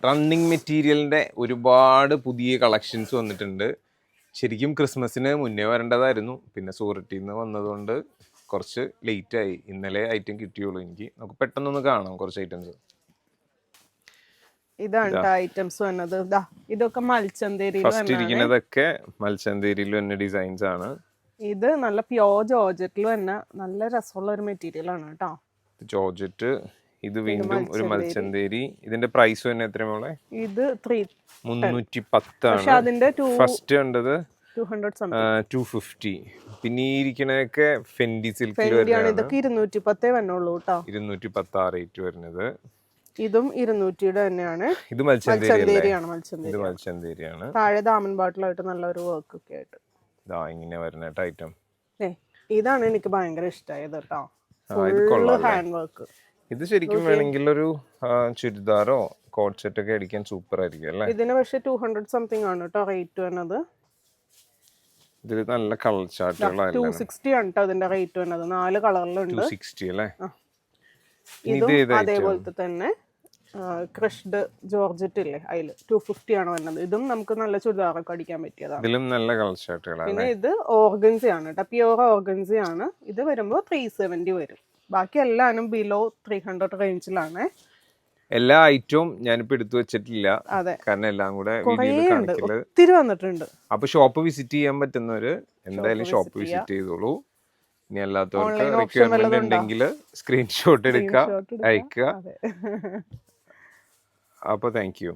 Running മെറ്റീരിയലിൻ്റെ ഒരുപാട് പുതിയ കളക്ഷൻസ് വന്നിട്ടുണ്ട്. ശരിക്കും ക്രിസ്മസിന് മുന്നേ വരേണ്ടതായിരുന്നു, പിന്നെ സൂററ്റിൽ നിന്ന് വന്നതുകൊണ്ട് കുറച്ച് ലേറ്റായി. ഇന്നലെ ഐറ്റം കിട്ടിയുള്ളൂ എനിക്ക്. നമുക്ക് പെട്ടെന്നൊന്ന് കാണാം കുറച്ച് ഐറ്റംസ്. ഇതാണ് ഐറ്റംസ് വന്നത്. ഇതൊക്കെ മൽച്ചന്തേരിയിൽ ഫസ്റ്റ് ഇരിക്കുന്നതൊക്കെ മൽച്ചന്തേരിയിൽ തന്നെ ഡിസൈൻസ് ആണ്. ഇത് നല്ല പ്യോർ ജോർജറ്റിൽ തന്നെ നല്ല രസമുള്ള ഒരു മെറ്റീരിയൽ ആണ് കേട്ടോ. ജോർജറ്റ്. ഇത് വീണ്ടും ഒരു മൽച്ചന്തേരി. ഇതിന്റെ പ്രൈസ് തന്നെ എത്രയാണ്? ഇത് 310 ആണ്. അതിന്റെ ഫസ്റ്റ് കണ്ടത് 250. പിന്നെ ഈ ഇരിക്കണൊക്കെ ഫെൻഡി സിൽക്കിൽ ഇതൊക്കെ 210 വന്നുള്ളൂ കേട്ടോ. 210 ആ റേറ്റ് വരുന്നത്. ഇതും 200 തന്നെയാണ്. ഇത് മൽച്ചന്തേരിയാണ്. താഴെ ദാമൻ ബാട്ടിലായിട്ട് നല്ലൊരു വർക്ക് ഒക്കെ ആയിട്ട് ഇങ്ങനെ വരുന്ന ഐറ്റം. ഇതാണ് എനിക്ക് ഭയങ്കര ഇഷ്ടമായത് കേട്ടോ. Hand work. ഇത് ശരിക്കും വേണമെങ്കിൽ ഒരു ചുരിദാറോ കോട്ട് സെറ്റ് ഒക്കെ അടിക്കാൻ സൂപ്പർ ആയിരിക്കും അല്ലേ. ഇതിന് പക്ഷെ 200 സംതിങ് ആണ് കേട്ടോ റേറ്റ് വരുന്നത്. ഇതിൽ നല്ല കളർ ചാർട്ടുകളാണ്. 260 ആണ് കേട്ടോ ഇതിന്റെ റേറ്റ് വരുന്നത്. 4 കളറിലുണ്ട്. 260 അല്ലേ. ഇതും അതേപോലത്തെ തന്നെ ക്രഷ്ഡ് ജോർജറ്റ് ഇല്ലേ, അതില് 250 ആണ് വരുന്നത്. ഇതും നമുക്ക് നല്ല ചുരിദാറൊക്കെ അടിക്കാൻ പറ്റിയതാണ്. ഇതിലും നല്ല കളർ ചാർട്ടുകളാണ്. പിന്നെ ഇത് ഓർഗൻസി ആണ് കേട്ടോ, പ്യൂർ ഓർഗൻസി ആണ്. ഇത് വരുമ്പോൾ 370 വരും. ബാക്കി എല്ലാനും ബിലോ 300 റേഞ്ചിലാണ്. എല്ലാ ഐറ്റവും ഞാനിപ്പോ എടുത്തു വെച്ചിട്ടില്ല, കാരണം എല്ലാം കൂടെ ഒത്തിരി വന്നിട്ടുണ്ട്. അപ്പൊ ഷോപ്പ് വിസിറ്റ് ചെയ്യാൻ പറ്റുന്നവര് എന്തായാലും ഷോപ്പ് വിസിറ്റ് ചെയ്തോളൂ. ഇനി അല്ലാത്തവർക്ക് റിക്വയർമെന്റ് ഉണ്ടെങ്കിൽ സ്ക്രീൻഷോട്ട് എടുക്കുക, അയക്കുക. അപ്പൊ താങ്ക് യു.